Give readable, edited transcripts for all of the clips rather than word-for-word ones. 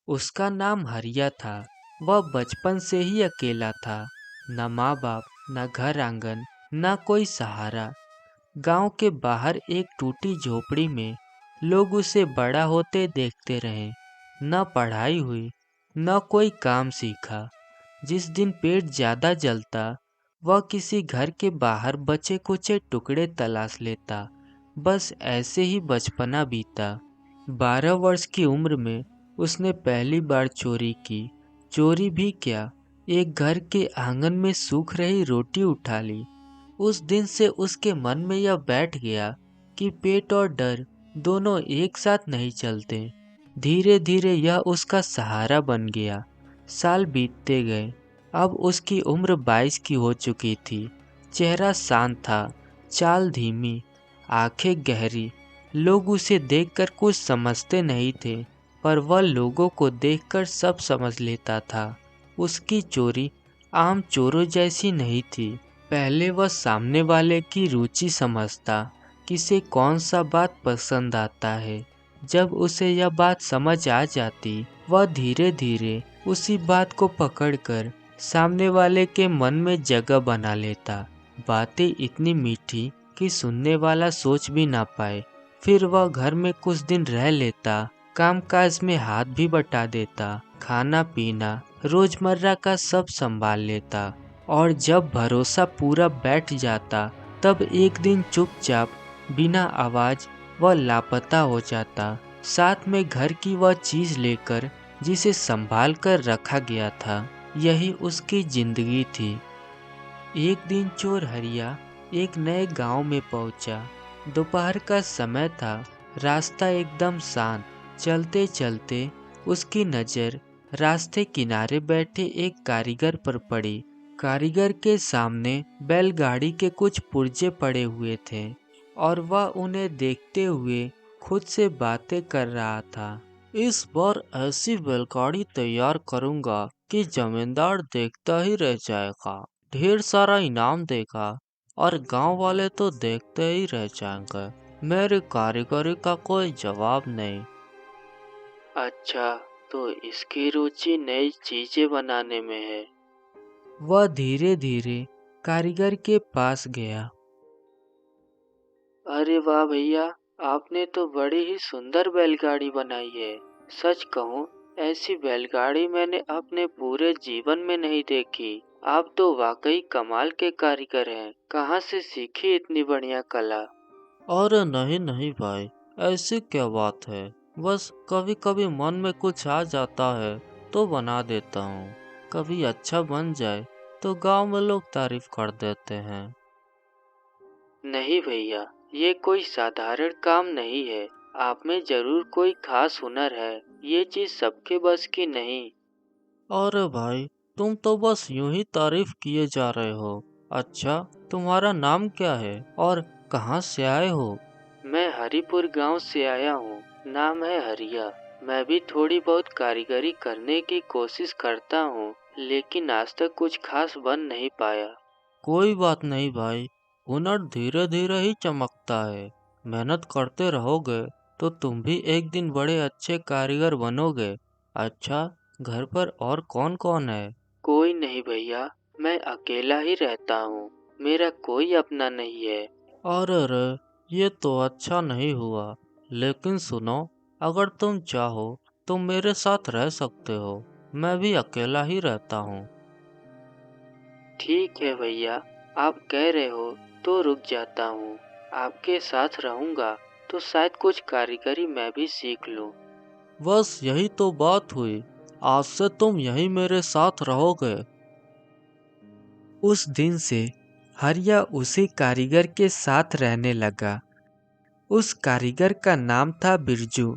उसका नाम हरिया था। वह बचपन से ही अकेला था। न माँ बाप, न घर आंगन, न कोई सहारा। गांव के बाहर एक टूटी झोपड़ी में लोग उसे बड़ा होते देखते रहे। न पढ़ाई हुई, न कोई काम सीखा। जिस दिन पेट ज्यादा जलता, वह किसी घर के बाहर बचे कुचे टुकड़े तलाश लेता। बस ऐसे ही बचपना बीता। 12 वर्ष की उम्र में उसने पहली बार चोरी की। चोरी भी क्या, एक घर के आंगन में सूख रही रोटी उठा ली। उस दिन से उसके मन में यह बैठ गया कि पेट और डर दोनों एक साथ नहीं चलते। धीरे धीरे यह उसका सहारा बन गया। साल बीतते गए। अब उसकी उम्र 22 की हो चुकी थी। चेहरा शांत था, चाल धीमी, आंखें गहरी। लोग उसे देखकर कुछ समझते नहीं थे, पर वह लोगों को देखकर सब समझ लेता था। उसकी चोरी आम चोरों जैसी नहीं थी। पहले वह सामने वाले की रुचि समझता, किसे कौन सा बात पसंद आता है। जब उसे यह बात समझ आ जाती, वह धीरे धीरे उसी बात को पकड़कर सामने वाले के मन में जगह बना लेता। बातें इतनी मीठी कि सुनने वाला सोच भी ना पाए। फिर वह घर में कुछ दिन रह लेता, कामकाज में हाथ भी बटा देता, खाना पीना रोजमर्रा का सब संभाल लेता। और जब भरोसा पूरा बैठ जाता, तब एक दिन चुपचाप बिना आवाज वह लापता हो जाता, साथ में घर की वह चीज लेकर जिसे संभाल कर रखा गया था। यही उसकी जिंदगी थी। एक दिन चोर हरिया एक नए गांव में पहुंचा। दोपहर का समय था, रास्ता एकदम शांत। चलते चलते उसकी नज़र रास्ते किनारे बैठे एक कारीगर पर पड़ी। कारीगर के सामने बैलगाड़ी के कुछ पुर्जे पड़े हुए थे और वह उन्हें देखते हुए खुद से बातें कर रहा था। इस बार ऐसी बैलगाड़ी तैयार करूंगा कि जमींदार देखता ही रह जाएगा, ढेर सारा इनाम देगा और गांव वाले तो देखते ही रह जाएंगे। मेरी कारीगरी का कोई जवाब नहीं। अच्छा, तो इसकी रुचि नई चीजें बनाने में है। वह धीरे धीरे कारीगर के पास गया। अरे वाह भैया, आपने तो बड़ी ही सुंदर बैलगाड़ी बनाई है। सच कहूँ, ऐसी बैलगाड़ी मैंने अपने पूरे जीवन में नहीं देखी। आप तो वाकई कमाल के कारीगर हैं। कहाँ से सीखी इतनी बढ़िया कला? अरे नहीं नहीं भाई, ऐसी क्या बात है। बस कभी कभी मन में कुछ आ जाता है तो बना देता हूँ। कभी अच्छा बन जाए तो गांव में लोग तारीफ कर देते हैं। नहीं भैया, ये कोई साधारण काम नहीं है। आप में जरूर कोई खास हुनर है। ये चीज सबके बस की नहीं। अरे भाई, तुम तो बस यूं ही तारीफ किए जा रहे हो। अच्छा, तुम्हारा नाम क्या है और कहाँ से आए हो? मैं हरिपुर गांव से आया हूँ। नाम है हरिया। मैं भी थोड़ी बहुत कारीगरी करने की कोशिश करता हूँ, लेकिन आज तक कुछ खास बन नहीं पाया। कोई बात नहीं भाई, हुनर धीरे धीरे ही चमकता है। मेहनत करते रहोगे तो तुम भी एक दिन बड़े अच्छे कारीगर बनोगे। अच्छा, घर पर और कौन कौन है? कोई नहीं भैया, मैं अकेला ही रहता हूँ। मेरा कोई अपना नहीं है। अरे रे, ये तो अच्छा नहीं हुआ। लेकिन सुनो, अगर तुम चाहो तो मेरे साथ रह सकते हो। मैं भी अकेला ही रहता हूँ। ठीक है भैया, आप कह रहे हो तो रुक जाता हूँ। आपके साथ रहूंगा तो शायद कुछ कारीगरी मैं भी सीख लूँ। बस यही तो बात हुई। आज से तुम यहीं मेरे साथ रहोगे। उस दिन से हरिया उसी कारीगर के साथ रहने लगा। उस कारीगर का नाम था बिरजू।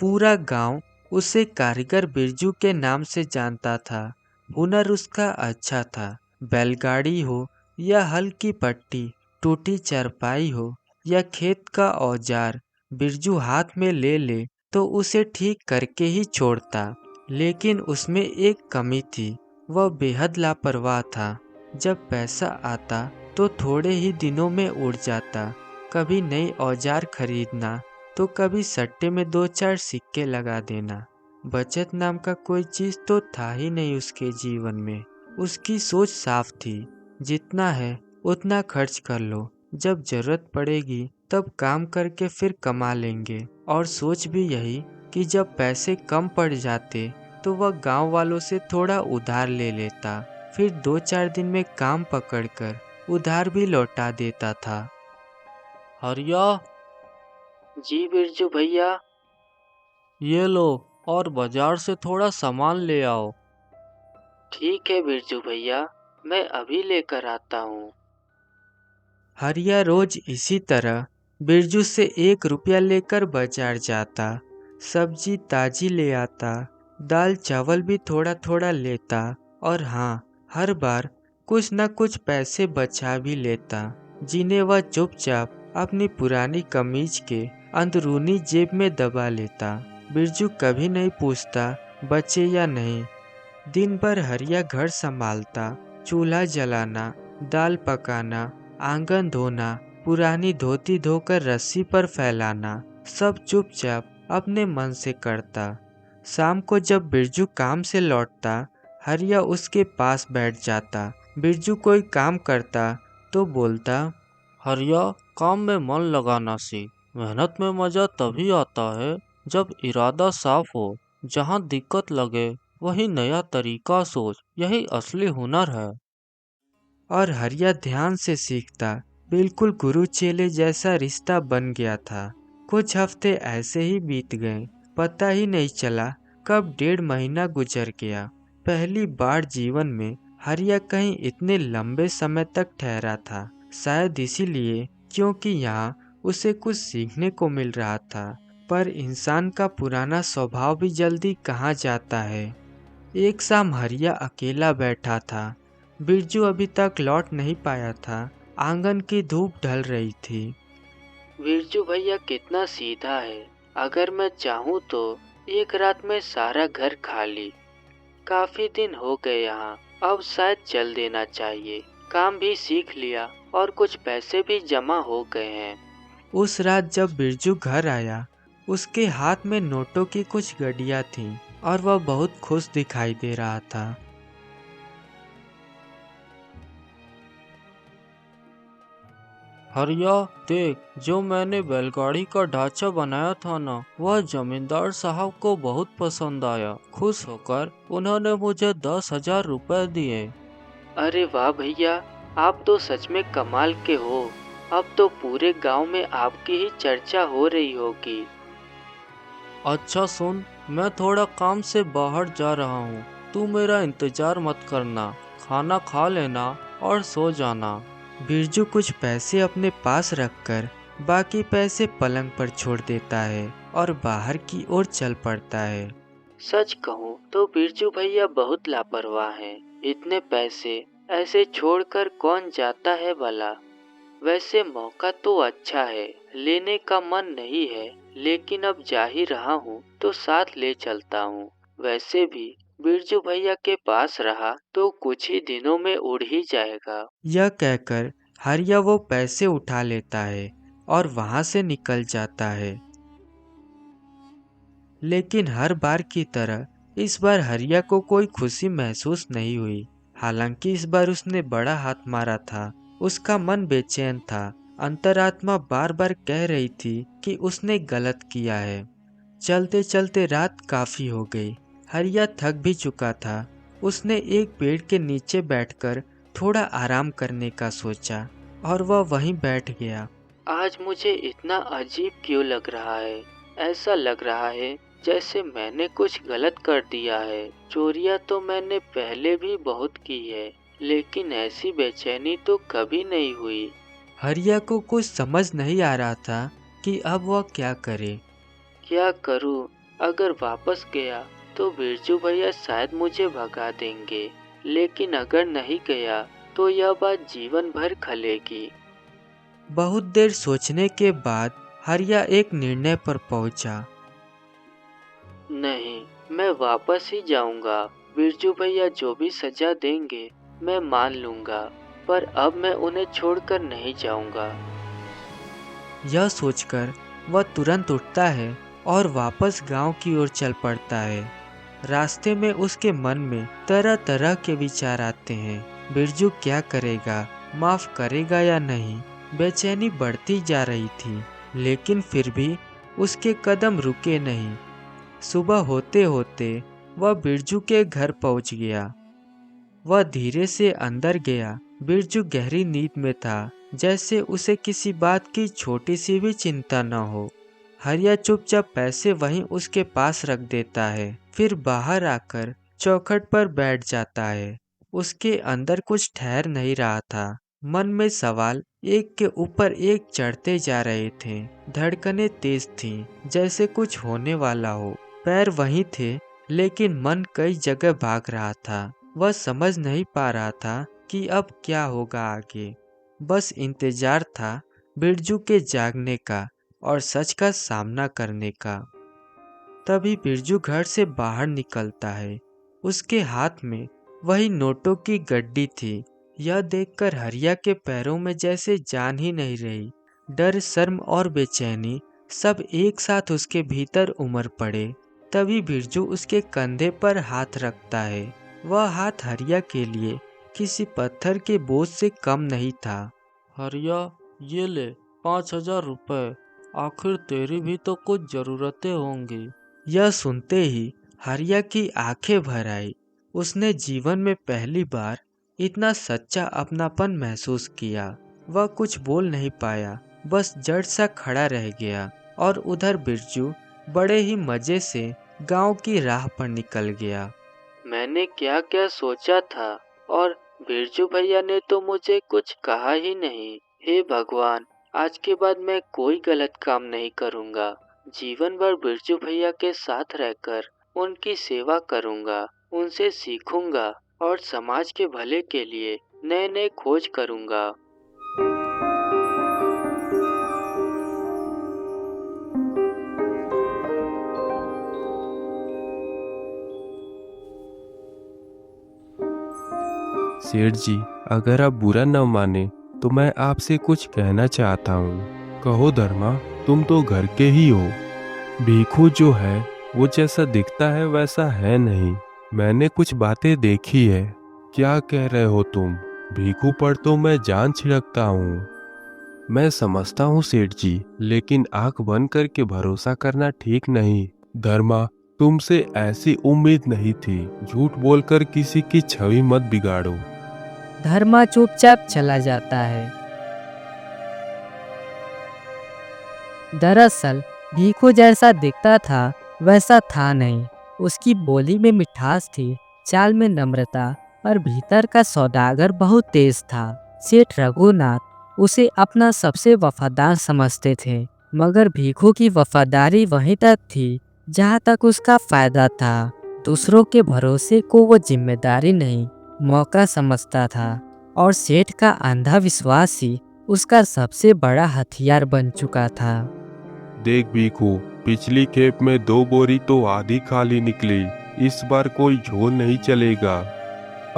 पूरा गांव उसे कारीगर बिरजू के नाम से जानता था। हुनर उसका अच्छा था। बैलगाड़ी हो या हल की पट्टी, टूटी चारपाई हो या खेत का औजार, बिरजू हाथ में ले ले तो उसे ठीक करके ही छोड़ता। लेकिन उसमें एक कमी थी, वह बेहद लापरवाह था। जब पैसा आता तो थोड़े ही दिनों में उड़ जाता। कभी नई औजार खरीदना तो कभी सट्टे में दो चार सिक्के लगा देना। बचत नाम का कोई चीज तो था ही नहीं उसके जीवन में। उसकी सोच साफ थी, जितना है उतना खर्च कर लो, जब जरूरत पड़ेगी तब काम करके फिर कमा लेंगे। और सोच भी यही कि जब पैसे कम पड़ जाते तो वह गांव वालों से थोड़ा उधार ले लेता, फिर 2-4 दिन में काम पकड़कर उधार भी लौटा देता था। हरिया, जी बिरजू भैया। ये लो, और बाजार से थोड़ा सामान ले आओ। ठीक है बिरजू भैया, मैं अभी लेकर आता हूँ। हरिया रोज इसी तरह बिरजू से 1 रुपया लेकर बाजार जाता, सब्जी ताजी ले आता, दाल चावल भी थोड़ा थोड़ा लेता, और हाँ, हर बार कुछ न कुछ पैसे बचा भी लेता, जिन्हें वह चुपचाप अपनी पुरानी कमीज के अंदरूनी जेब में दबा लेता। बिरजू कभी नहीं पूछता बचे या नहीं। दिन भर हरिया घर संभालता, चूल्हा जलाना, दाल पकाना, आंगन धोना, पुरानी धोती धोकर रस्सी पर फैलाना, सब चुपचाप अपने मन से करता। शाम को जब बिरजू काम से लौटता, हरिया उसके पास बैठ जाता। बिरजू कोई काम करता तो बोलता, हरिया, काम में मन लगाना सीख। मेहनत में मजा तभी आता है जब इरादा साफ हो। जहाँ दिक्कत लगे वही नया तरीका सोच, यही असली हुनर है। और हरिया ध्यान से सीखता। बिल्कुल गुरु चेले जैसा रिश्ता बन गया था। कुछ हफ्ते ऐसे ही बीत गए, पता ही नहीं चला कब 1.5 महीना गुजर गया। पहली बार जीवन में हरिया कहीं इतने लंबे समय तक ठहरा था, शायद इसीलिए क्योंकि यहाँ उसे कुछ सीखने को मिल रहा था। पर इंसान का पुराना स्वभाव भी जल्दी कहाँ जाता है। एक शाम हरिया अकेला बैठा था। बिरजू अभी तक लौट नहीं पाया था। आंगन की धूप ढल रही थी। बिरजू भैया कितना सीधा है। अगर मैं चाहूँ तो एक रात में सारा घर खाली। काफी दिन हो गए यहाँ, अब शायद चल देना चाहिए। काम भी सीख लिया और कुछ पैसे भी जमा हो गए हैं। उस रात जब बिरजू घर आया, उसके हाथ में नोटों की कुछ गड्डियाँ थीं और वह बहुत खुश दिखाई दे रहा था। हरिया, देख, जो मैंने बैलगाड़ी का ढांचा बनाया था ना, वह जमींदार साहब को बहुत पसंद आया। खुश होकर उन्होंने मुझे 10,000 रुपए दिए। अरे वाह भैया, आप तो सच में कमाल के हो। अब तो पूरे गांव में आपकी ही चर्चा हो रही होगी। अच्छा सुन, मैं थोड़ा काम से बाहर जा रहा हूँ। तू मेरा इंतजार मत करना, खाना खा लेना और सो जाना। बिरजू कुछ पैसे अपने पास रखकर बाकी पैसे पलंग पर छोड़ देता है और बाहर की ओर चल पड़ता है। सच कहूँ तो बिरजू भैया बहुत लापरवाह हैं। इतने पैसे ऐसे छोड़कर कौन जाता है भला। वैसे मौका तो अच्छा है, लेने का मन नहीं है, लेकिन अब जा ही रहा हूँ तो साथ ले चलता हूँ। वैसे भी बिरजू भैया के पास रहा तो कुछ ही दिनों में उड़ ही जाएगा। यह कहकर हरिया वो पैसे उठा लेता है और वहां से निकल जाता है। लेकिन हर बार की तरह इस बार हरिया को कोई खुशी महसूस नहीं हुई। हालांकि इस बार उसने बड़ा हाथ मारा था। उसका मन बेचैन था। अंतरात्मा बार बार कह रही थी कि उसने गलत किया है। चलते चलते रात काफी हो गई। हरिया थक भी चुका था। उसने एक पेड़ के नीचे बैठकर थोड़ा आराम करने का सोचा और वह वहीं बैठ गया। आज मुझे इतना अजीब क्यों लग रहा है। ऐसा लग रहा है जैसे मैंने कुछ गलत कर दिया है। चोरियां तो मैंने पहले भी बहुत की है, लेकिन ऐसी बेचैनी तो कभी नहीं हुई। हरिया को कुछ समझ नहीं आ रहा था कि अब वह क्या करे। क्या करूं? अगर वापस गया तो बिरजू भैया शायद मुझे भगा देंगे, लेकिन अगर नहीं गया तो यह बात जीवन भर खलेगी। बहुत देर सोचने के बाद हरिया एक निर्णय पर पहुंचा। नहीं, मैं वापस ही जाऊंगा। बिरजू भैया जो भी सजा देंगे मैं मान लूंगा, पर अब मैं उन्हें छोड़कर नहीं जाऊंगा। यह सोचकर वह तुरंत उठता है और वापस गांव की ओर चल पड़ता है। रास्ते में उसके मन में तरह तरह के विचार आते हैं। बिरजू क्या करेगा, माफ करेगा या नहीं। बेचैनी बढ़ती जा रही थी, लेकिन फिर भी उसके कदम रुके नहीं। सुबह होते होते वह बिरजू के घर पहुंच गया। वह धीरे से अंदर गया। बिरजू गहरी नींद में था, जैसे उसे किसी बात की छोटी सी भी चिंता न हो। हरिया चुपचाप पैसे वहीं उसके पास रख देता है, फिर बाहर आकर चौखट पर बैठ जाता है। उसके अंदर कुछ ठहर नहीं रहा था। मन में सवाल एक के ऊपर एक चढ़ते जा रहे थे। धड़कनें तेज थीं, जैसे कुछ होने वाला हो। पैर वहीं थे, लेकिन मन कई जगह भाग रहा था। वह समझ नहीं पा रहा था कि अब क्या होगा आगे। बस इंतजार था बिरजू के जागने का और सच का सामना करने का। तभी बिरजू घर से बाहर निकलता है। उसके हाथ में वही नोटों की गड्डी थी। यह देखकर हरिया के पैरों में जैसे जान ही नहीं रही। डर, शर्म और बेचैनी सब एक साथ उसके भीतर उमड़ पड़े। तभी बिरजू उसके कंधे पर हाथ रखता है। वह हाथ हरिया के लिए किसी पत्थर के बोझ से कम नहीं था। हरिया, ये ले 5,000 रुपए। आखिर तेरी भी तो कुछ जरूरतें होंगी। यह सुनते ही हरिया की आंखें भर आई। उसने जीवन में पहली बार इतना सच्चा अपनापन महसूस किया। वह कुछ बोल नहीं पाया, बस जड़ सा खड़ा रह गया। और उधर बिरजू बड़े ही मजे से गांव की राह पर निकल गया। मैंने क्या क्या सोचा था, और बिरजू भैया ने तो मुझे कुछ कहा ही नहीं। हे भगवान, आज के बाद मैं कोई गलत काम नहीं करूँगा। जीवन भर बिरजू भैया के साथ रहकर उनकी सेवा करूँगा, उनसे सीखूंगा और समाज के भले के लिए नए नए खोज करूँगा। सेठ जी, अगर आप बुरा न माने तो मैं आपसे कुछ कहना चाहता हूँ। कहो धर्मा, तुम तो घर के ही हो। भीखू जो है वो जैसा दिखता है वैसा है नहीं। मैंने कुछ बातें देखी है। क्या कह रहे हो तुम? भीखू पर तो मैं जान छिड़कता हूँ। मैं समझता हूँ सेठ जी, लेकिन आंख बंद करके भरोसा करना ठीक नहीं। धर्मा, तुमसे ऐसी उम्मीद नहीं थी। झूठ बोलकर किसी की छवि मत बिगाड़ो। धर्मा चुपचाप चला जाता है। दरअसल भीखू जैसा दिखता था वैसा था नहीं। उसकी बोली में मिठास थी, चाल में नम्रता, और भीतर का सौदागर बहुत तेज था। सेठ रघुनाथ उसे अपना सबसे वफादार समझते थे, मगर भीखू की वफादारी वहीं तक थी जहाँ तक उसका फायदा था। दूसरों के भरोसे को वो जिम्मेदारी नहीं, मौका समझता था, और सेठ का अंधा विश्वास ही उसका सबसे बड़ा हथियार बन चुका था। देख भीखू, पिछली खेप में 2 बोरी तो आधी खाली निकली। इस बार कोई झोल नहीं चलेगा।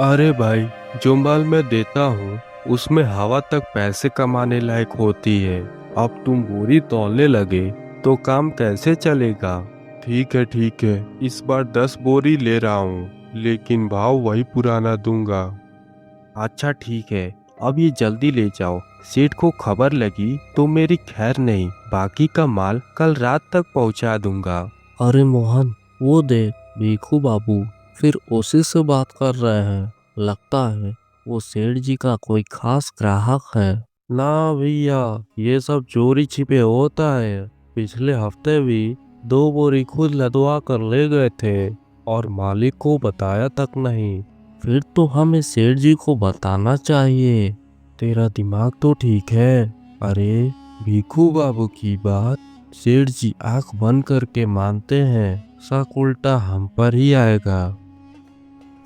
अरे भाई, जो माल मैं देता हूँ उसमें हवा तक पैसे कमाने लायक होती है। अब तुम बोरी तौलने लगे तो काम कैसे चलेगा? ठीक है, इस बार 10 बोरी ले रहा हूँ, लेकिन भाव वही पुराना दूंगा। अच्छा ठीक है, अब ये जल्दी ले जाओ। सेठ को खबर लगी तो मेरी खैर नहीं, बाकी का माल कल रात तक पहुंचा दूंगा। अरे मोहन, वो देख, भीखू बाबू फिर उसी से बात कर रहे हैं। लगता है वो सेठ जी का कोई खास ग्राहक है। ना भैया, ये सब चोरी छिपे होता है। पिछले हफ्ते भी 2 बोरी खुद लदवा कर ले गए थे और मालिक को बताया तक नहीं। फिर तो हमें सेठ जी को बताना चाहिए। तेरा दिमाग तो ठीक है। अरे भीखू बाबू की बात सेठ जी आंख बंद करके मानते हैं, शक उल्टा हम पर ही आएगा।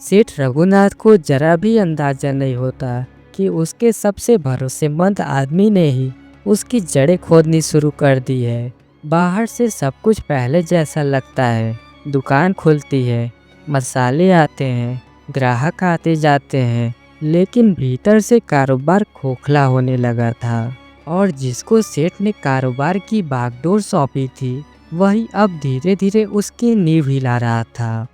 सेठ रघुनाथ को जरा भी अंदाजा नहीं होता कि उसके सबसे भरोसेमंद आदमी ने ही उसकी जड़ें खोदनी शुरू कर दी है। बाहर से सब कुछ पहले जैसा लगता है। दुकान खुलती है, मसाले आते हैं, ग्राहक आते जाते हैं, लेकिन भीतर से कारोबार खोखला होने लगा था। और जिसको सेठ ने कारोबार की बागडोर सौंपी थी, वही अब धीरे धीरे उसकी नींव हिला रहा था।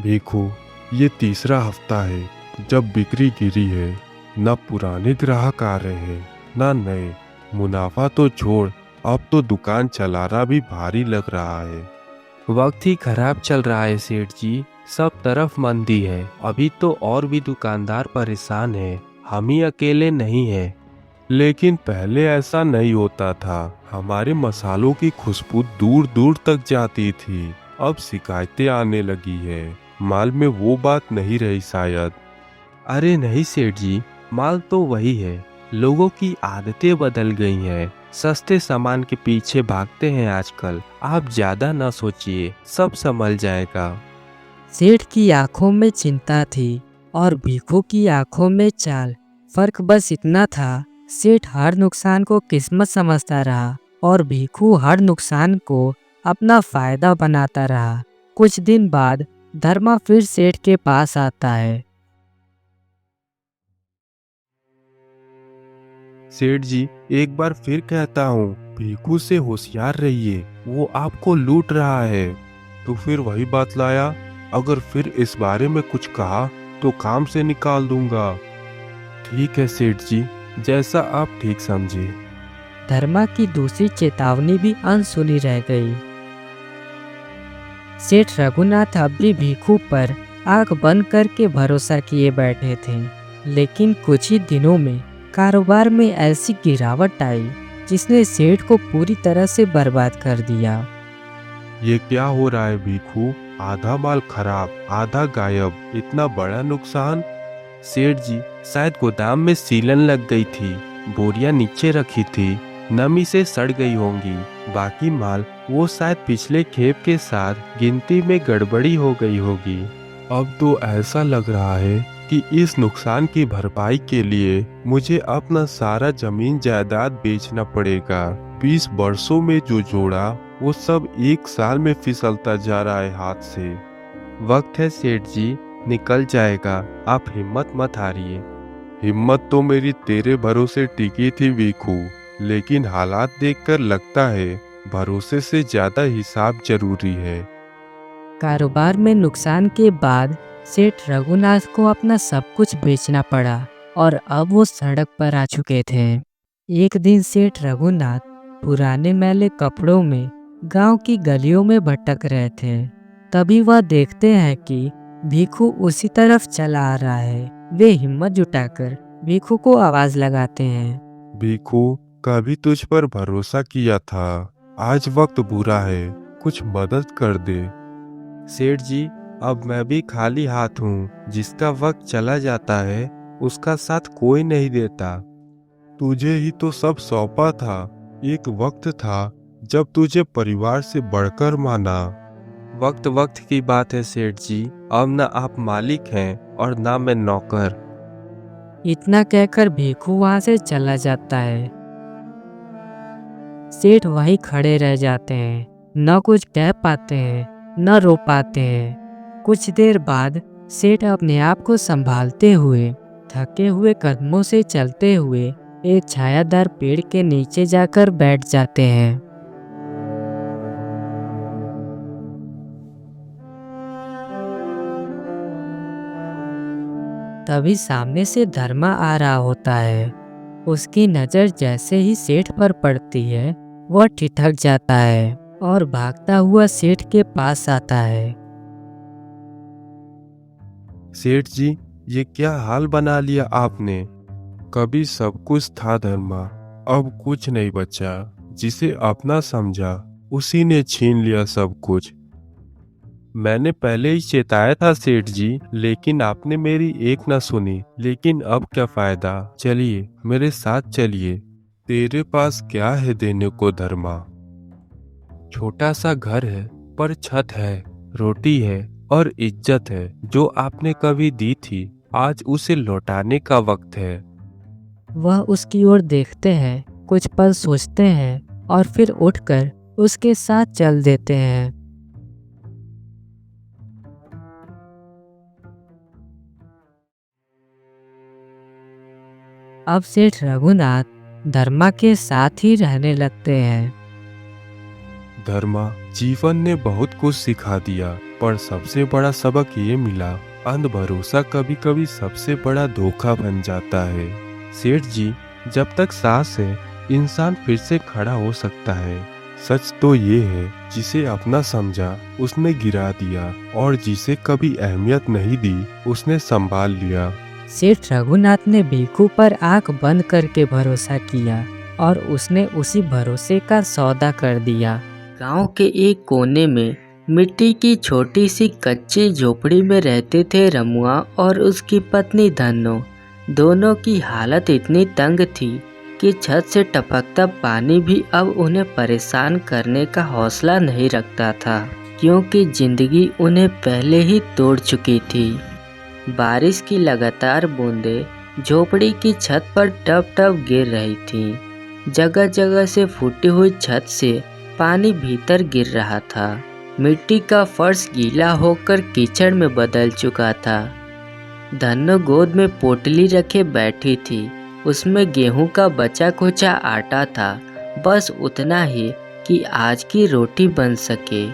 भिखू, ये तीसरा हफ्ता है जब बिक्री गिरी है। न पुराने ग्राहक आ रहे हैं न नए। मुनाफा तो छोड़, अब तो दुकान चलाना भी भारी लग रहा है। वक्त ही खराब चल रहा है सेठ जी, सब तरफ मंदी है। अभी तो और भी दुकानदार परेशान हैं, हम ही अकेले नहीं हैं। लेकिन पहले ऐसा नहीं होता था। हमारे मसालों की खुशबू दूर दूर तक जाती थी। अब शिकायतें आने लगी है। माल में वो बात नहीं रही शायद। अरे नहीं सेठ जी, माल तो वही है। लोगों की आदतें बदल गई हैं, सस्ते सामान के पीछे भागते हैं आजकल। आप ज्यादा ना सोचिए, सब संभल जाएगा। सेठ की आंखों में चिंता थी और भिखू की आंखों में चाल। फर्क बस इतना था, सेठ हर नुकसान को किस्मत समझता रहा और भिखू हर नुकसान को अपना फायदा बनाता रहा। कुछ दिन बाद धर्मा फिर सेठ के पास आता है। सेठ जी, एक बार फिर कहता हूँ, भिखू से होशियार रहिए, वो आपको लूट रहा है। तो फिर वही बात लाया। अगर फिर इस बारे में कुछ कहा तो काम से निकाल दूंगा। ठीक है सेठ जी, जैसा आप ठीक समझे। धर्मा की दूसरी चेतावनी भी अनसुनी रह गई। सेठ रघुनाथ अब भी भिखू पर आंख बंद करके भरोसा किए बैठे थे। लेकिन कुछ ही दिनों में कारोबार में ऐसी गिरावट आई जिसने सेठ को पूरी तरह से बर्बाद कर दिया। ये क्या हो रहा है भिखू? आधा माल खराब, आधा गायब, इतना बड़ा नुकसान। सेठ जी, शायद गोदाम में सीलन लग गई थी। बोरियां नीचे रखी थी, नमी से सड़ गई होंगी। बाकी माल वो शायद पिछले खेप के साथ गिनती में गड़बड़ी हो गई होगी। अब तो ऐसा लग रहा है कि इस नुकसान की भरपाई के लिए मुझे अपना सारा जमीन जायदाद बेचना पड़ेगा। 20 वर्षों में जो जोड़ा वो सब एक साल में फिसलता जा रहा है हाथ से। वक्त है सेठ जी, निकल जाएगा, आप हिम्मत मत हारिए। हिम्मत तो मेरी तेरे भरोसे टिकी थी वीकू, लेकिन हालात देखकर लगता है भरोसे से ज्यादा हिसाब जरूरी है। कारोबार में नुकसान के बाद सेठ रघुनाथ को अपना सब कुछ बेचना पड़ा और अब वो सड़क पर आ चुके थे। एक दिन सेठ रघुनाथ पुराने मैले कपड़ों में गांव की गलियों में भटक रहे थे। तभी वह देखते हैं कि भिखू उसी तरफ चला आ रहा है। वे हिम्मत जुटाकर भिखू को आवाज लगाते हैं। भिखू, कभी तुझ पर भरोसा किया था, आज वक्त बुरा है, कुछ मदद कर दे। सेठ जी, अब मैं भी खाली हाथ हूँ। जिसका वक्त चला जाता है उसका साथ कोई नहीं देता। तुझे ही तो सब सौंपा था। एक वक्त था जब तुझे परिवार से बढ़कर माना। वक्त वक्त की बात है सेठ जी, अब न आप मालिक हैं और न मैं नौकर। इतना कहकर भिखू वहां से चला जाता है। सेठ वहीं खड़े रह जाते हैं, न कुछ कह पाते हैं न रो पाते हैं। कुछ देर बाद सेठ अपने आप को संभालते हुए थके हुए कदमों से चलते हुए एक छायादार पेड़ के नीचे जाकर बैठ जाते हैं। तभी सामने से धर्मा आ रहा होता है। उसकी नज़र जैसे ही सेठ पर पड़ती है वह ठिठक जाता है और भागता हुआ सेठ के पास आता है। सेठ जी, ये क्या हाल बना लिया आपने? कभी सब कुछ था धर्मा, अब कुछ नहीं बचा। जिसे अपना समझा उसी ने छीन लिया सब कुछ। मैंने पहले ही चेताया था सेठ जी, लेकिन आपने मेरी एक न सुनी। लेकिन अब क्या फायदा, चलिए मेरे साथ चलिए। तेरे पास क्या है देने को धर्मा? छोटा सा घर है, पर छत है, रोटी है और इज्जत है जो आपने कभी दी थी। आज उसे लौटाने का वक्त है। वह उसकी ओर देखते हैं, कुछ पल सोचते हैं और फिर उठकर उसके साथ चल देते हैं। अब सेठ रघुनाथ धर्मा के साथ ही रहने लगते हैं। धर्मा, जीवन ने बहुत कुछ सिखा दिया, पर सबसे बड़ा सबक ये मिला, अंध भरोसा कभी कभी सबसे बड़ा धोखा बन जाता है। सेठ जी, जब तक सांस है इंसान फिर से खड़ा हो सकता है। सच तो ये है, जिसे अपना समझा उसने गिरा दिया, और जिसे कभी अहमियत नहीं दी उसने संभाल लिया। सेठ रघुनाथ ने भिखू पर आंख बंद करके भरोसा किया और उसने उसी भरोसे का सौदा कर दिया। गांव के एक कोने में मिट्टी की छोटी सी कच्ची झोपड़ी में रहते थे रमुआ और उसकी पत्नी धन्नो। दोनों की हालत इतनी तंग थी कि छत से टपकता पानी भी अब उन्हें परेशान करने का हौसला नहीं रखता था, क्योंकि जिंदगी उन्हें पहले ही तोड़ चुकी थी। बारिश की लगातार बूंदें झोपड़ी की छत पर टप टप गिर रही थीं। जगह जगह से फूटी हुई छत से पानी भीतर गिर रहा था। मिट्टी का फर्श गीला होकर कीचड़ में बदल चुका था। धन्नो गोद में पोटली रखे बैठी थी। उसमें गेहूं का बचा खुचा आटा था, बस उतना ही कि आज की रोटी बन सके।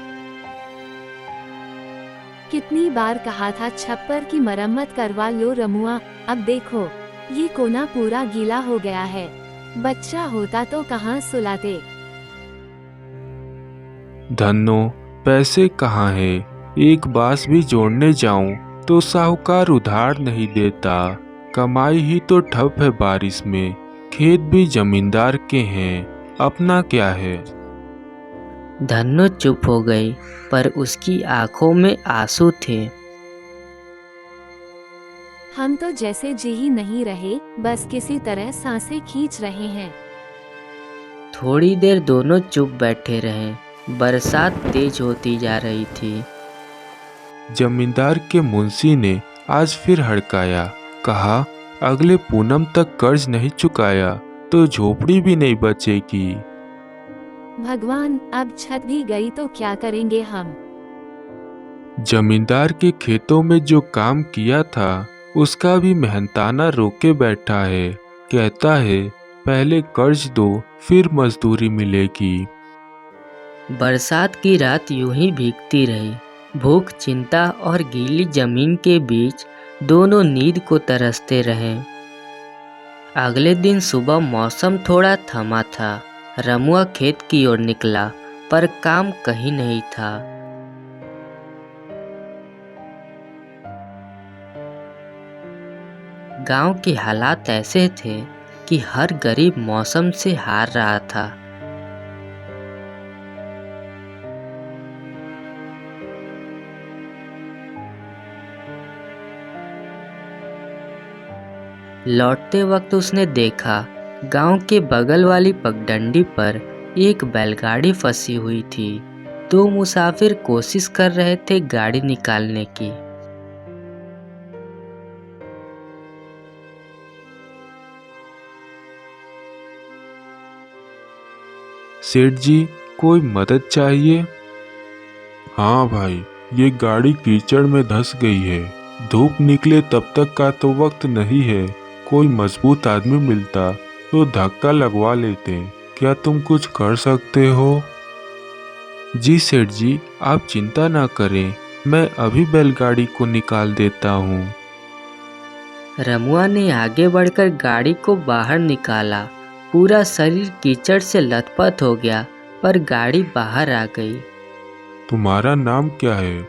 कितनी बार कहा था छप्पर की मरम्मत करवा लो रमुआ, अब देखो ये कोना पूरा गीला हो गया है। बच्चा होता तो कहाँ सुलाते। धन्नो, पैसे कहाँ है? एक बांस भी जोड़ने जाऊं तो साहूकार उधार नहीं देता। कमाई ही तो ठप है बारिश में। खेत भी जमींदार के हैं, अपना क्या है? धन्नो चुप हो गई, पर उसकी आंखों में आंसू थे। हम तो जैसे जी ही नहीं रहे, बस किसी तरह सांसें खींच रहे हैं। थोड़ी देर दोनों चुप बैठे रहे। बरसात तेज होती जा रही थी। जमींदार के मुंशी ने आज फिर हड़काया। कहा, अगले पूनम तक कर्ज नहीं चुकाया तो झोपड़ी भी नहीं बचेगी। भगवान, अब छत भी गई तो क्या करेंगे हम? जमींदार के खेतों में जो काम किया था उसका भी मेहनताना रोके बैठा है। कहता है पहले कर्ज दो फिर मजदूरी मिलेगी। बरसात की रात यूं ही भीगती रही। भूख, चिंता और गीली जमीन के बीच दोनों नींद को तरसते रहे। अगले दिन सुबह मौसम थोड़ा थमा था। रमुआ खेत की ओर निकला, पर काम कहीं नहीं था। गांव के हालात ऐसे थे कि हर गरीब मौसम से हार रहा था। लौटते वक्त उसने देखा गांव के बगल वाली पगडंडी पर एक बैलगाड़ी फंसी हुई थी। दो मुसाफिर कोशिश कर रहे थे गाड़ी निकालने की। सेठ जी, कोई मदद चाहिए? हाँ भाई, ये गाड़ी कीचड़ में धंस गई है। धूप निकले तब तक का तो वक्त नहीं है। कोई मजबूत आदमी मिलता तो धक्का लगवा लेते। क्या तुम कुछ कर सकते हो? जी सेठ जी, आप चिंता ना करें, मैं अभी बैलगाड़ी को निकाल देता हूँ। रमुआ ने आगे बढ़कर गाड़ी को बाहर निकाला। पूरा शरीर कीचड़ से लथपथ हो गया, पर गाड़ी बाहर आ गई। तुम्हारा नाम क्या है?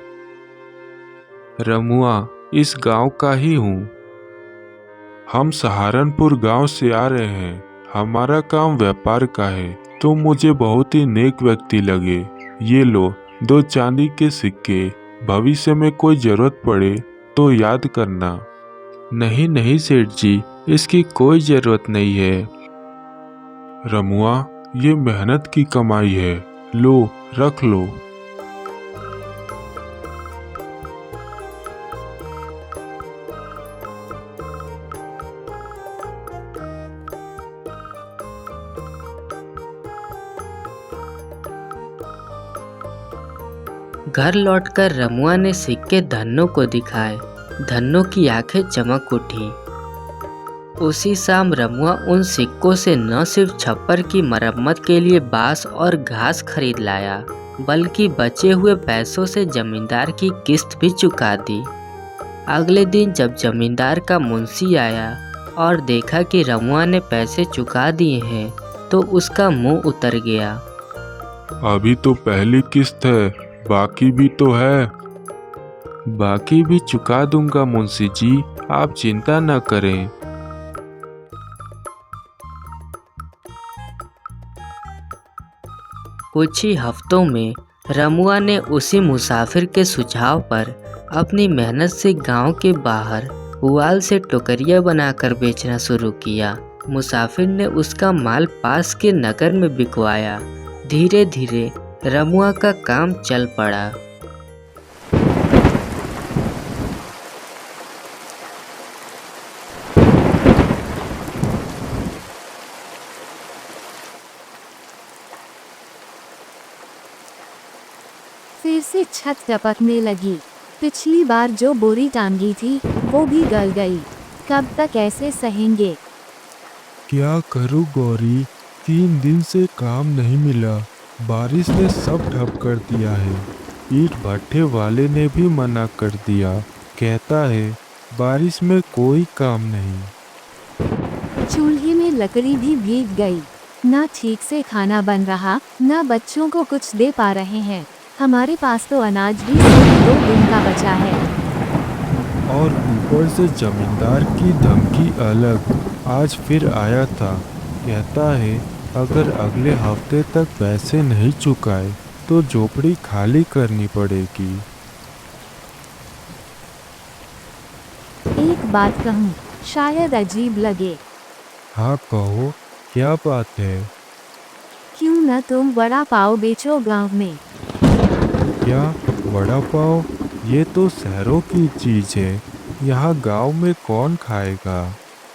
रमुआ, इस गांव का ही हूँ। हम सहारनपुर गांव से आ रहे हैं। हमारा काम व्यापार का है। तुम मुझे बहुत ही नेक व्यक्ति लगे। ये लो 2 चांदी के सिक्के। भविष्य में कोई जरूरत पड़े तो याद करना। नहीं नहीं सेठ जी, इसकी कोई जरूरत नहीं है। रमुआ, ये मेहनत की कमाई है। लो, रख लो। घर लौटकर रमुआ ने सिक्के धन्नो को दिखाए। धन्नो की आंखें चमक उठी। उसी शाम रमुआ उन सिक्कों से न सिर्फ छप्पर की मरम्मत के लिए बांस और घास खरीद लाया, बल्कि बचे हुए पैसों से जमींदार की किस्त भी चुका दी। अगले दिन जब जमींदार का मुंशी आया और देखा कि रमुआ ने पैसे चुका दिए हैं तो उसका मुंह उतर गया। अभी तो पहली किस्त है, बाकी भी तो है। बाकी भी चुका दूंगा मुंशी जी, आप चिंता न करें। कुछ ही हफ्तों में रमुआ ने उसी मुसाफिर के सुझाव पर अपनी मेहनत से गांव के बाहर पुआल से टोकरियां बनाकर बेचना शुरू किया। मुसाफिर ने उसका माल पास के नगर में बिकवाया। धीरे धीरे रमुआ का काम चल पड़ा। फिर से छत टपकने लगी। पिछली बार जो बोरी टांगी थी वो भी गल गई। कब तक ऐसे सहेंगे? क्या करूं गौरी, 3 दिन से काम नहीं मिला। बारिश ने सब ठप कर दिया है। ईंट भट्ठे वाले ने भी मना कर दिया, कहता है बारिश में कोई काम नहीं। चूल्हे में लकड़ी भी भीग गई। ना ठीक से खाना बन रहा, ना बच्चों को कुछ दे पा रहे हैं। हमारे पास तो अनाज भी सिर्फ 2 दिन का बचा है। और ऊपर से जमींदार की धमकी अलग। आज फिर आया था, कहता है अगर अगले हफ्ते तक पैसे नहीं चुकाए तो झोपड़ी खाली करनी पड़ेगी। एक बात कहूँ, शायद अजीब लगे। हाँ कहो, क्या बात है? क्यों न तुम वड़ा पाव बेचो गांव में? क्या वड़ा पाव? ये तो शहरों की चीज है, यहाँ गांव में कौन खाएगा?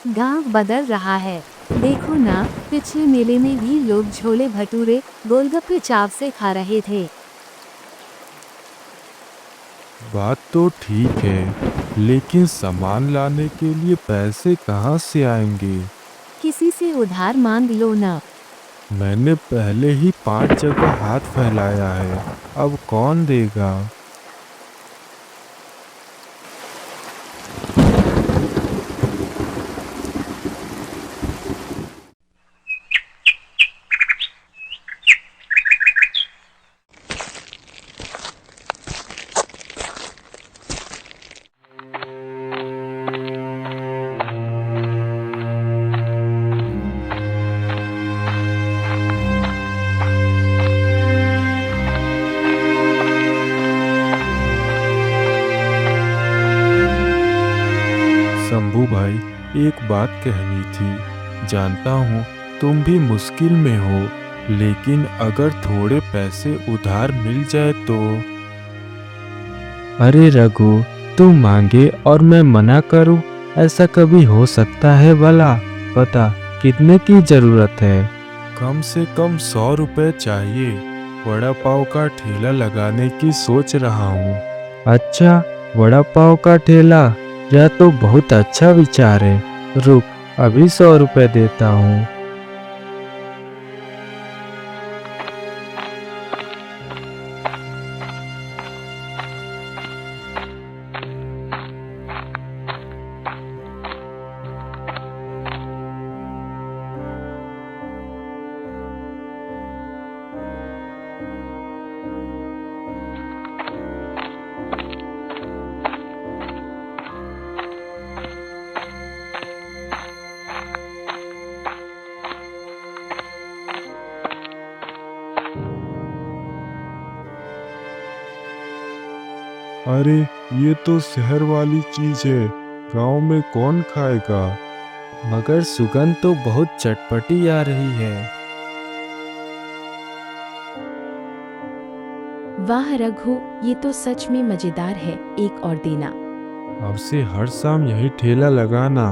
गांव बदल रहा है। देखो ना, पिछले मेले में भी लोग छोले भटूरे गोलगप्पे चाव से खा रहे थे। बात तो ठीक है, लेकिन सामान लाने के लिए पैसे कहाँ से आएंगे? किसी से उधार मांग लो ना। मैंने पहले ही 5 जगह हाथ फैलाया है, अब कौन देगा? शंभू भाई, एक बात कहनी थी। जानता हूँ तुम भी मुश्किल में हो, लेकिन अगर थोड़े पैसे उधार मिल जाए तो। अरे रघु, तू मांगे और मैं मना करूं, ऐसा कभी हो सकता है भला? बता, कितने की जरूरत है? कम से कम 100 रुपए चाहिए। वड़ा पाव का ठेला लगाने की सोच रहा हूँ। अच्छा, वड़ा पाव का ठेला? यह तो बहुत अच्छा विचार है। रुक, अभी 100 रुपए देता हूँ। अरे, ये तो शहर वाली चीज है, गांव में कौन खाएगा? मगर सुगंध तो बहुत चटपटी आ रही है। वाह रघु, ये तो सच में मजेदार है। एक और देना। अब से हर शाम यही ठेला लगाना।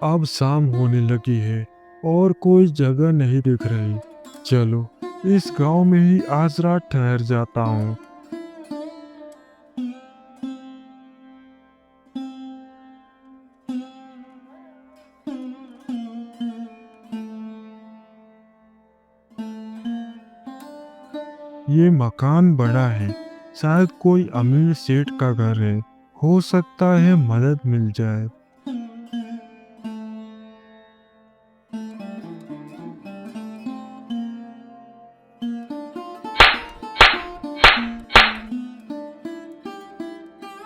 अब शाम होने लगी है और कोई जगह नहीं दिख रही। चलो, इस गांव में ही आज रात ठहर जाता हूँ। ये मकान बड़ा है, शायद कोई अमीर सेठ का घर है। हो सकता है मदद मिल जाए।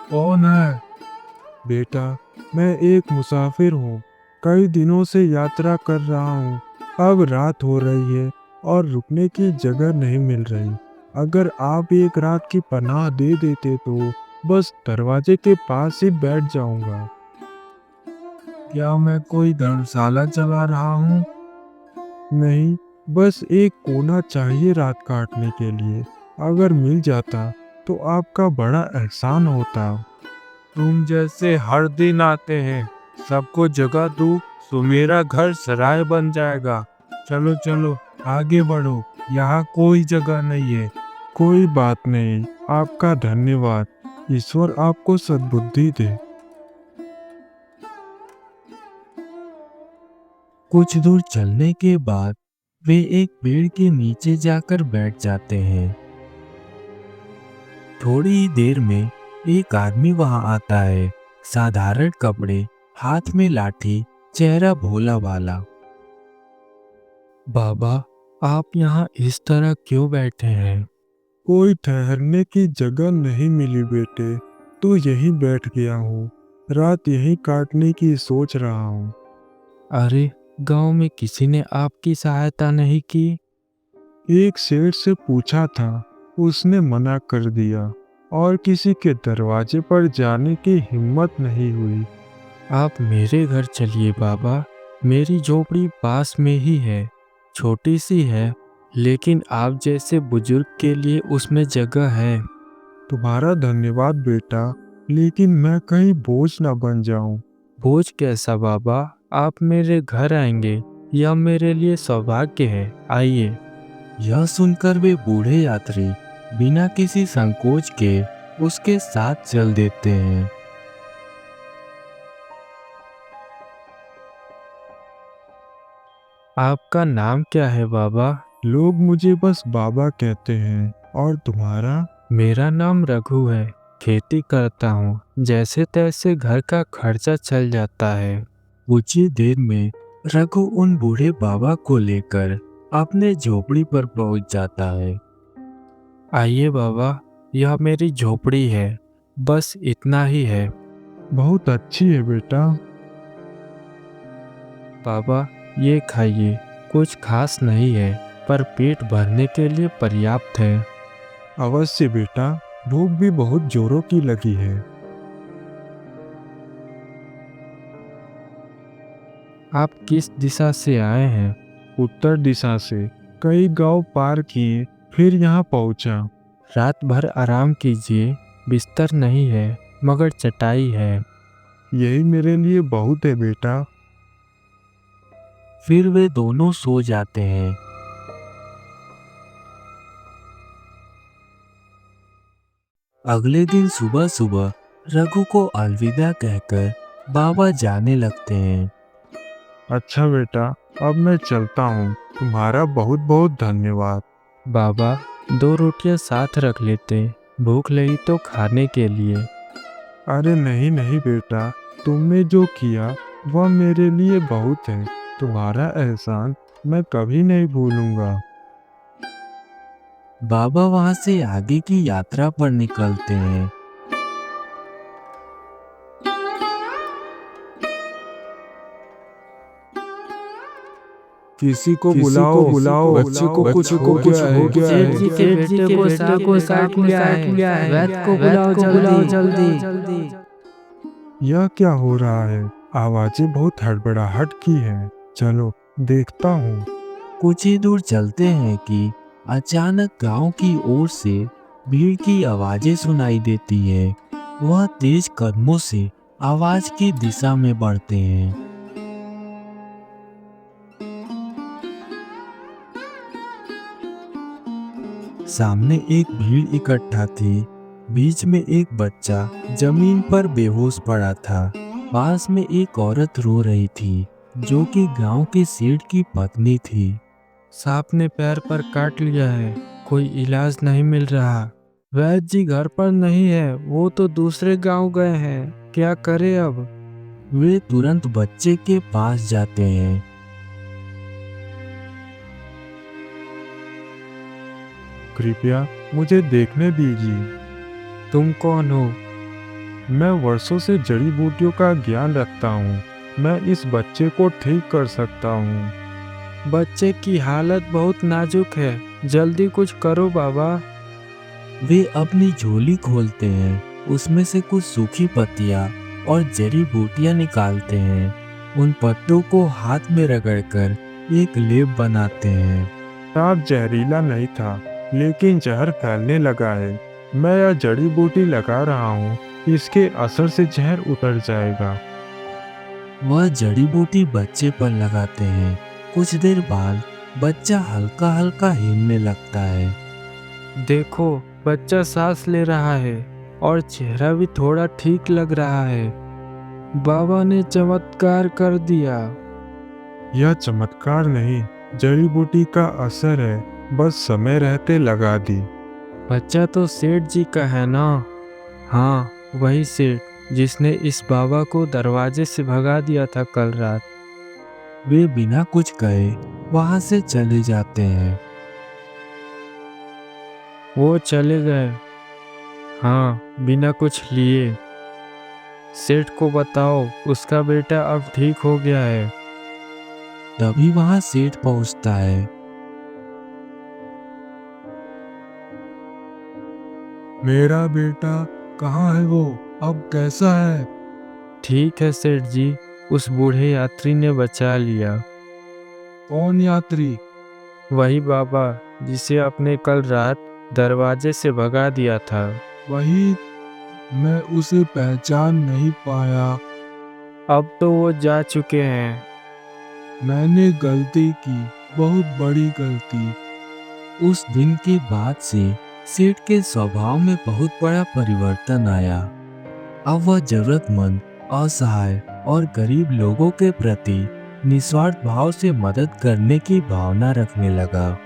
कौन है? बेटा, मैं एक मुसाफिर हूँ। कई दिनों से यात्रा कर रहा हूँ। अब रात हो रही है और रुकने की जगह नहीं मिल रही। अगर आप एक रात की पनाह दे देते तो बस दरवाजे के पास ही बैठ जाऊंगा। क्या मैं कोई धर्मशाला चला रहा हूँ? नहीं, बस एक कोना चाहिए रात काटने के लिए। अगर मिल जाता तो आपका बड़ा एहसान होता। तुम जैसे हर दिन आते हैं, सबको जगह दूँ तो मेरा घर सराय बन जाएगा। चलो चलो आगे बढ़ो, यहाँ कोई जगह नहीं है। कोई बात नहीं, आपका धन्यवाद। ईश्वर आपको सद्बुद्धि दे। कुछ दूर चलने के बाद वे एक पेड़ के नीचे जाकर बैठ जाते हैं। थोड़ी ही देर में एक आदमी वहां आता है। साधारण कपड़े, हाथ में लाठी, चेहरा भोला भाला। बाबा, आप यहाँ इस तरह क्यों बैठे हैं? कोई ठहरने की जगह नहीं मिली बेटे, तो यहीं बैठ गया हूँ। रात यहीं काटने की सोच रहा हूँ। अरे, गांव में किसी ने आपकी सहायता नहीं की? एक सेठ से पूछा था, उसने मना कर दिया और किसी के दरवाजे पर जाने की हिम्मत नहीं हुई। आप मेरे घर चलिए बाबा, मेरी झोपड़ी पास में ही है। छोटी सी है, लेकिन आप जैसे बुजुर्ग के लिए उसमें जगह है। तुम्हारा धन्यवाद बेटा, लेकिन मैं कहीं बोझ न बन जाऊं। बोझ कैसा बाबा? आप मेरे घर आएंगे, यह मेरे लिए सौभाग्य है। आइए। यह सुनकर वे बूढ़े यात्री बिना किसी संकोच के उसके साथ चल देते हैं। आपका नाम क्या है बाबा? लोग मुझे बस बाबा कहते हैं। और तुम्हारा? मेरा नाम रघु है। खेती करता हूँ, जैसे तैसे घर का खर्चा चल जाता है। कुछ ही देर में रघु उन बूढ़े बाबा को लेकर अपने झोपड़ी पर पहुंच जाता है। आइए बाबा, यह मेरी झोपड़ी है, बस इतना ही है। बहुत अच्छी है बेटा। बाबा, ये खाइए, कुछ खास नहीं है, पर पेट भरने के लिए पर्याप्त है। अवश्य बेटा, भूख भी बहुत जोरों की लगी है। आप किस दिशा से आए हैं? उत्तर दिशा से। कई गांव पार किए, फिर यहाँ पहुँचा। रात भर आराम कीजिए, बिस्तर नहीं है मगर चटाई है। यही मेरे लिए बहुत है बेटा। फिर वे दोनों सो जाते हैं। अगले दिन सुबह सुबह रघु को अलविदा कहकर बाबा जाने लगते हैं। अच्छा बेटा, अब मैं चलता हूँ। तुम्हारा बहुत बहुत धन्यवाद। बाबा, 2 रोटियां साथ रख लेते, भूख लगी तो खाने के लिए। अरे नहीं नहीं बेटा, तुमने जो किया वह मेरे लिए बहुत है। तुम्हारा एहसान मैं कभी नहीं भूलूंगा। बाबा वहां से आगे की यात्रा पर निकलते हैं। किसी को बुलाओ, बच्चे को कुछ हो गया है। सेठ जी के बेटे को सांप ने काट लिया है। वैद्य को बुलाओ जल्दी। यह क्या हो रहा है? आवाजें बहुत हड़बड़ाहट की हैं। चलो देखता हूँ। कुछ ही दूर चलते हैं कि अचानक गांव की ओर से भीड़ की आवाजें सुनाई देती है। वह तेज कदमों से आवाज की दिशा में बढ़ते हैं। सामने एक भीड़ इकट्ठा थी। बीच में एक बच्चा जमीन पर बेहोश पड़ा था। पास में एक औरत रो रही थी, जो कि गांव के सेठ की पत्नी थी। सांप ने पैर पर काट लिया है। कोई इलाज नहीं मिल रहा। वैद्य जी घर पर नहीं है, वो तो दूसरे गांव गए हैं। क्या करें अब? वे तुरंत बच्चे के पास जाते हैं। कृपया मुझे देखने दीजिए। तुम कौन हो? मैं वर्षों से जड़ी बूटियों का ज्ञान रखता हूँ। मैं इस बच्चे को ठीक कर सकता हूँ। बच्चे की हालत बहुत नाजुक है, जल्दी कुछ करो बाबा। वे अपनी झोली खोलते हैं, उसमें से कुछ सूखी पत्तियां और जड़ी बूटियां निकालते हैं। उन पत्तों को हाथ में रगड़कर एक लेप बनाते हैं। सांप जहरीला नहीं था, लेकिन जहर फैलने लगा है। मैं यह जड़ी बूटी लगा रहा हूँ, इसके असर से जहर उतर जाएगा। वह जड़ी बूटी बच्चे पर लगाते हैं। कुछ देर बाद बच्चा हल्का हल्का हिलने लगता है। देखो, बच्चा सांस ले रहा है और चेहरा भी थोड़ा ठीक लग रहा है। बाबा ने चमत्कार कर दिया। यह चमत्कार नहीं, जड़ी बूटी का असर है, बस समय रहते लगा दी। बच्चा तो सेठ जी का है ना? हाँ, वही सेठ जिसने इस बाबा को दरवाजे से भगा दिया था कल रात। वे बिना कुछ कहे वहां से चले जाते हैं। वो चले गए। हाँ, बिना कुछ लिए। सेठ को बताओ, उसका बेटा अब ठीक हो गया है। तभी वहां सेठ पहुंचता है। मेरा बेटा कहाँ है? वो अब कैसा है? ठीक है सेठ जी, उस बूढ़े यात्री ने बचा लिया। कौन यात्री? वही बाबा जिसे आपने कल रात दरवाजे से भगा दिया था। वही, मैं उसे पहचान नहीं पाया। अब तो वो जा चुके हैं। मैंने गलती की, बहुत बड़ी गलती। उस दिन के बाद से सेठ के स्वभाव में बहुत बड़ा परिवर्तन आया। अब वह जरूरतमंद, असहाय और गरीब लोगों के प्रति निस्वार्थ भाव से मदद करने की भावना रखने लगा।